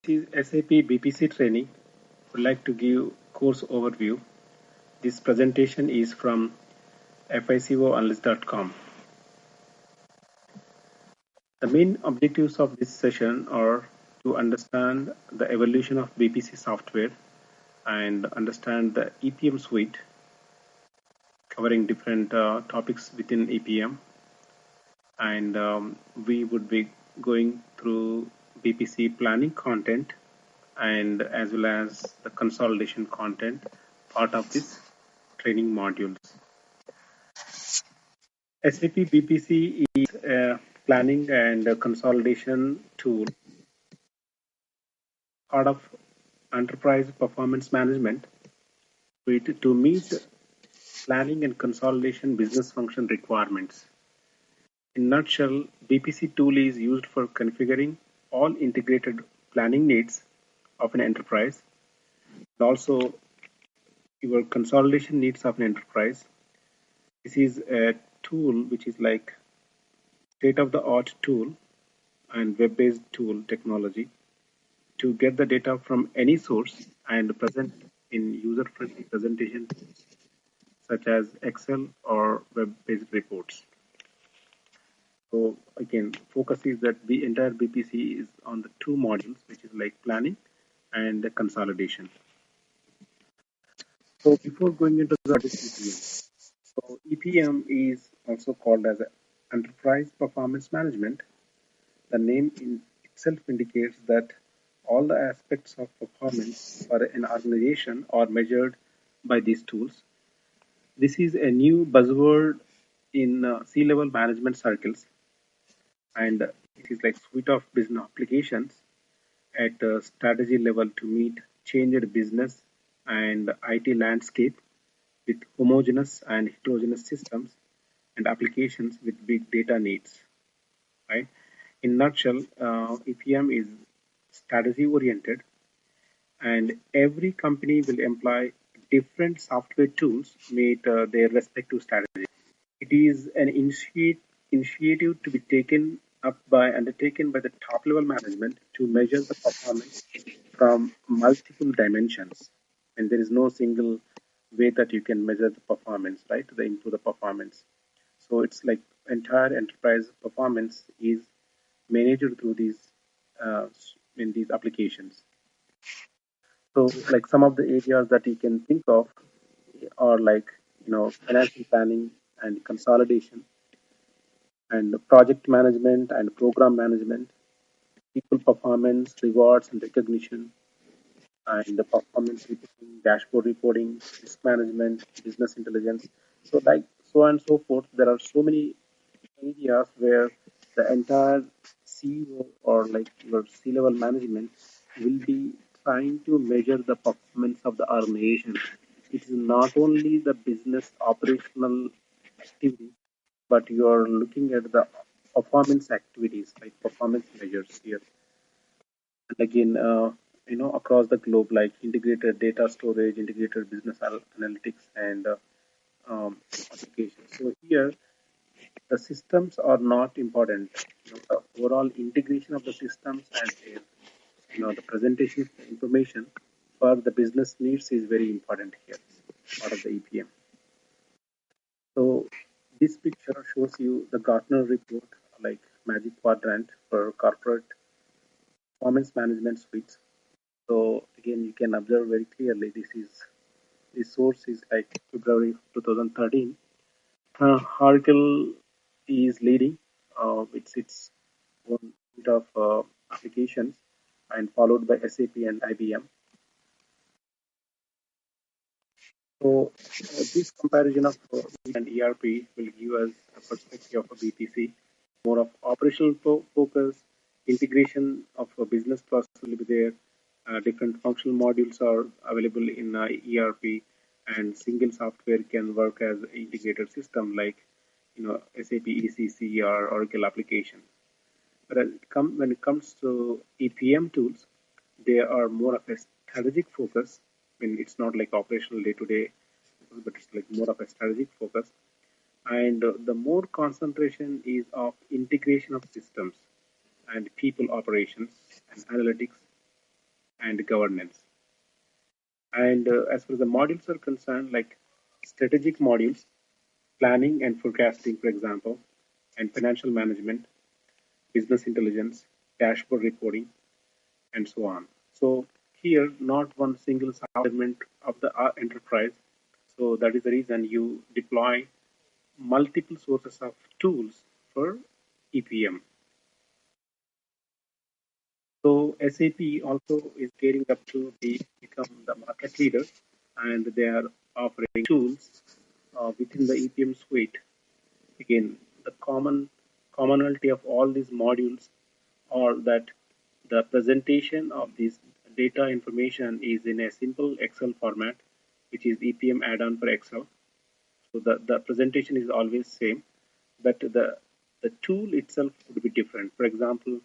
This is SAP BPC training. Would like to give course overview. This presentation is from ficoanalyst.com. The main objectives of this session are to understand the evolution of BPC software and understand the EPM suite, covering different topics within EPM. And we would be going through BPC planning content and as well as the consolidation content part of this training modules. SAP BPC is a planning and a consolidation tool, part of enterprise performance management to meet planning and consolidation business function requirements. In a nutshell, BPC tool is used for configuring all integrated planning needs of an enterprise, and also your consolidation needs of an enterprise. This is a tool which is like state-of-the-art tool and web-based tool technology to get the data from any source and present in user-friendly presentation tools such as Excel or web-based reports. So again, focus is that the entire BPC is on the two modules, which is like planning and the consolidation. So before going into the EPM, so EPM is also called as Enterprise Performance Management. The name in itself indicates that all the aspects of performance for an organization are measured by these tools. This is a new buzzword in C-level management circles, and it is like suite of business applications at strategy level to meet changed business and IT landscape with homogeneous and heterogeneous systems and applications with big data needs. Right? In nutshell, EPM is strategy oriented, and every company will employ different software tools to meet their respective strategy. It is an initiative to be undertaken by the top level management to measure the performance from multiple dimensions, and there is no single way that you can measure the performance, right? To improve the performance. So it's like entire enterprise performance is managed through these uh, in these applications. So like some of the areas that you can think of are like financial planning and consolidation and project management and program management, people performance, rewards and recognition, and the performance reporting, dashboard reporting, risk management, business intelligence. So like so on and so forth. There are so many areas where the entire CEO or like your C-level management will be trying to measure the performance of the organization. It is not only the business operational activity, but you are looking at the performance activities like performance measures here. And again, across the globe, like integrated data storage, integrated business analytics, and applications. So here, the systems are not important. The overall integration of the systems and the presentation of the information for the business needs is very important here, part of the EPM. So this picture shows you the Gartner report, like Magic Quadrant for corporate performance management suites. So again, you can observe very clearly this source is like February 2013. Oracle is leading with its own suite of applications and followed by SAP and IBM. So this comparison of and ERP will give us a perspective of a BPC, more of operational focus, integration of a business process will be there. Different functional modules are available in ERP, and single software can work as an integrated system like SAP ECC or Oracle application. But when it comes to EPM tools, they are more of a strategic focus. I mean, it's not like operational day to day, but it's like more of a strategic focus. And the more concentration is of integration of systems and people operations and analytics and governance. And as far as the modules are concerned, like strategic modules, planning and forecasting, for example, and financial management, business intelligence, dashboard reporting, and so on. So here, not one single segment of the enterprise. So that is the reason you deploy multiple sources of tools for EPM. So SAP also is gearing up to become the market leader, and they are offering tools within the EPM suite. Again, the commonality of all these modules are that the presentation of this data information is in a simple Excel format, which is EPM add-on for Excel. So the presentation is always same, but the tool itself would be different. For example,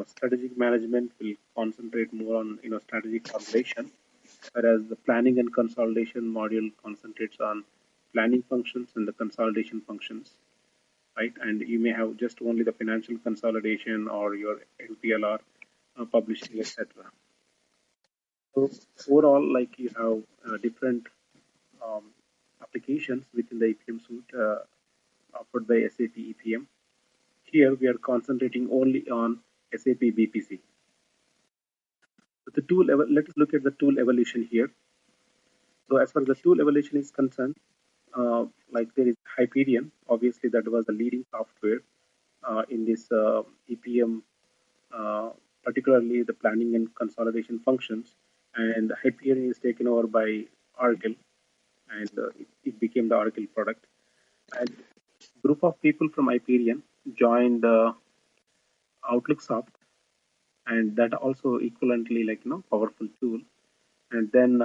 strategic management will concentrate more on strategic formulation, whereas the planning and consolidation module concentrates on planning functions and the consolidation functions, right? And you may have just only the financial consolidation or your LPLR publishing, etc. So overall, like you have different um, applications within the EPM suite offered by SAP EPM. Here we are concentrating only on SAP BPC. So the tool, let us look at the tool evolution here. So as far as the tool evolution is concerned, like there is Hyperion, obviously that was the leading software in this EPM, particularly the planning and consolidation functions. And Hyperion is taken over by Oracle, and it became the Oracle product. And group of people from Hyperion joined Outlook Soft, and that also equivalently powerful tool. And then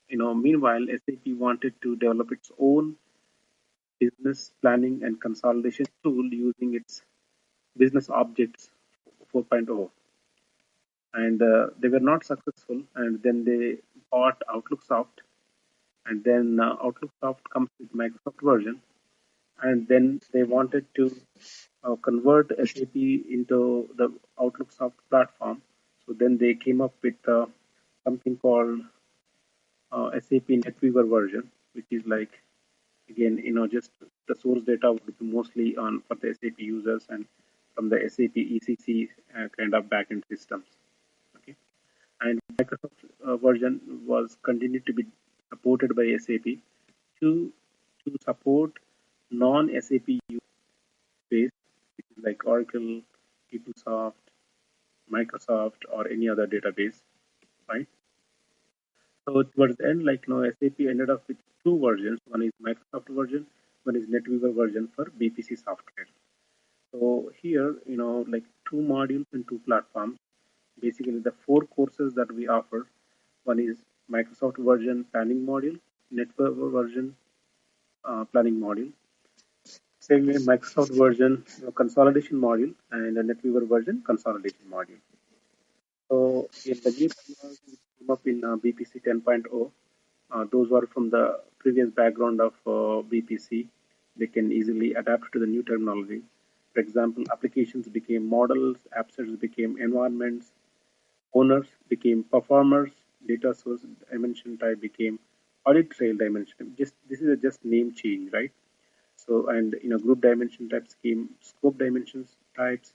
meanwhile, SAP wanted to develop its own business planning and consolidation tool using its business objects 4.0, and they were not successful, and then they bought Outlook Soft, and then Outlook Soft comes with Microsoft version, and then they wanted to convert SAP into the Outlook Soft platform. So then they came up with something called SAP NetWeaver version, which is like, again, just the source data would be mostly on for the SAP users and from the SAP ECC kind of backend systems. Okay, and Microsoft version was continued to be supported by SAP to support non-SAP use space, which is like Oracle, PeopleSoft, Microsoft, or any other database, right? So towards the end, SAP ended up with two versions. One is Microsoft version, one is NetWeaver version for BPC software. So here, like two modules and two platforms. Basically, the four courses that we offer. One is Microsoft version planning module, NetWeaver version planning module. Same way, Microsoft version consolidation module and a NetWeaver version consolidation module. So in the new technology which came up in BPC 10.0, those who are from the previous background of BPC, they can easily adapt to the new terminology. For example, applications became models, assets became environments, owners became performers, data source dimension type became audit trail dimension. Just this is a just name change, right? So and group dimension types became scope dimensions types,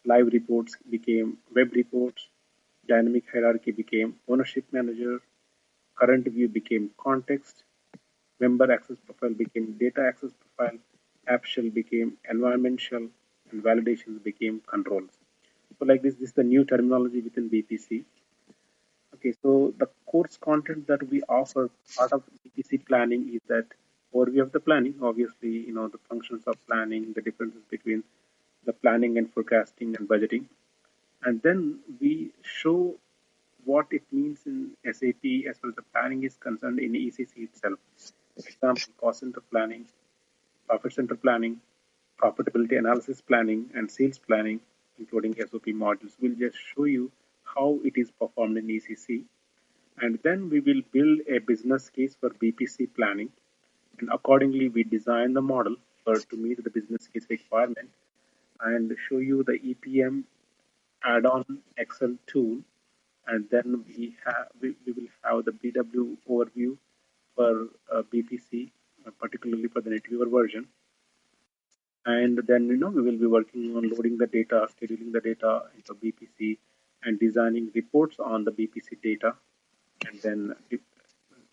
live reports became web reports, dynamic hierarchy became ownership manager, current view became context, member access profile became data access profile, app shell became environment shell, and validations became controls. So like this is the new terminology within BPC. Okay, so the course content that we offer part of BPC planning is that overview of the planning, obviously, the functions of planning, the differences between the planning and forecasting and budgeting. And then we show what it means in SAP as far as the planning is concerned in ECC itself. For example, cost center planning, profit center planning, profitability analysis planning, and sales planning, including SOP modules. We'll just show you how it is performed in ECC. And then we will build a business case for BPC planning. And accordingly, we design the model to meet the business case requirement and show you the EPM add-on Excel tool and then we will have the BW overview for BPC, particularly for the NetWeaver version. And then we will be working on loading the data, scheduling the data into BPC, and designing reports on the BPC data, and then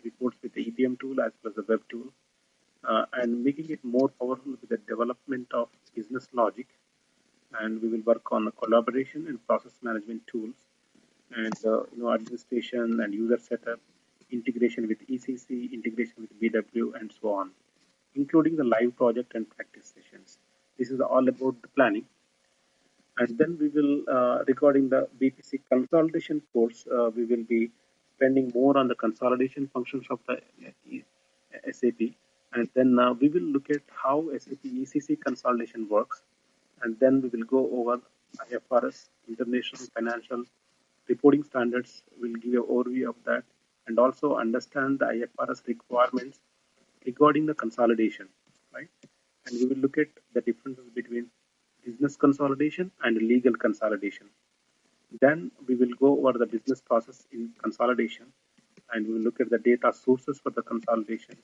reports with the EPM tool as well as the web tool, and making it more powerful with the development of business logic. And we will work on the collaboration and process management tools, and administration and user setup, integration with ECC, integration with BW, and so on, including the live project and practice sessions. This is all about the planning. And then we will, regarding the BPC consolidation course, we will be spending more on the consolidation functions of the SAP. And then we will look at how SAP ECC consolidation works. And then we will go over IFRS, International Financial Reporting Standards. We'll give you an overview of that, and also understand the IFRS requirements regarding the consolidation, right? And we will look at the differences between business consolidation and legal consolidation. Then we will go over the business process in consolidation, and we will look at the data sources for the consolidation,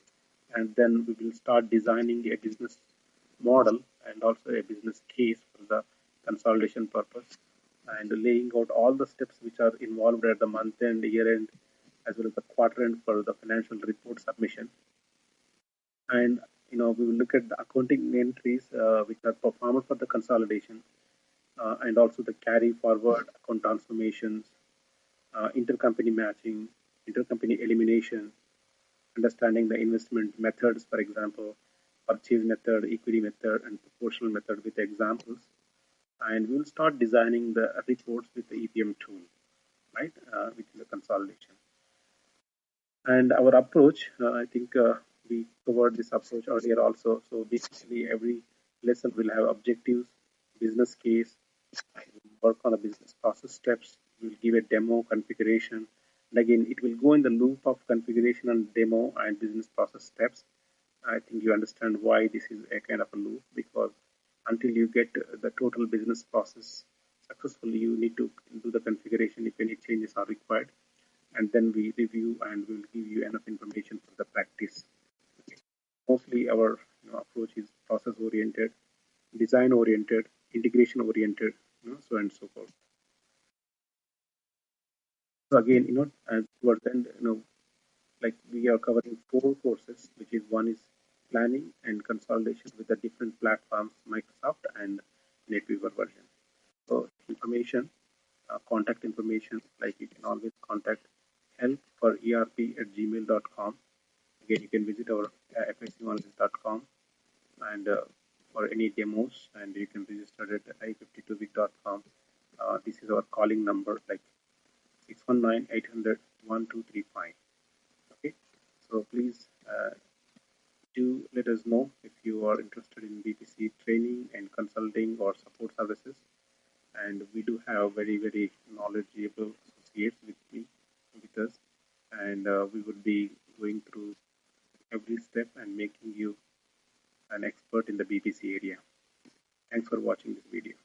and then we will start designing a business model and also a business case for the consolidation purpose, and laying out all the steps which are involved at the month end, year end, as well as the quarter end for the financial report submission. And we will look at the accounting entries which are performed for the consolidation, and also the carry forward account transformations, intercompany matching, intercompany elimination, understanding the investment methods, for example, purchase method, equity method, and proportional method with examples. And we will start designing the reports with the EPM tool, right, within the consolidation. And our approach, I think we covered this approach earlier also. So basically, every lesson will have objectives, business case, work on the business process steps. We'll give a demo configuration. And again, it will go in the loop of configuration and demo and business process steps. I think you understand why this is a kind of a loop, because until you get the total business process successfully, you need to do the configuration if any changes are required. And then we review and we will give you enough information for the practice. Okay. Mostly our approach is process oriented, design oriented, integration oriented, so and so forth. So again, towards the end, like we are covering 4 courses, which is one is planning and consolidation with the different platforms, Microsoft and NetWeaver version. So information, contact information, like you can always contact help for erp@gmail.com. Again, you can visit our fscanalysis.com, and for any demos, and you can register at i52week.com. This is our calling number, like 619-800-1235. Okay, so please do let us know if you are interested in BPC training and consulting or support services. And we do have very, very knowledgeable associates with us, and we would be going through every step and making you an expert in the BPC area. Thanks for watching this video.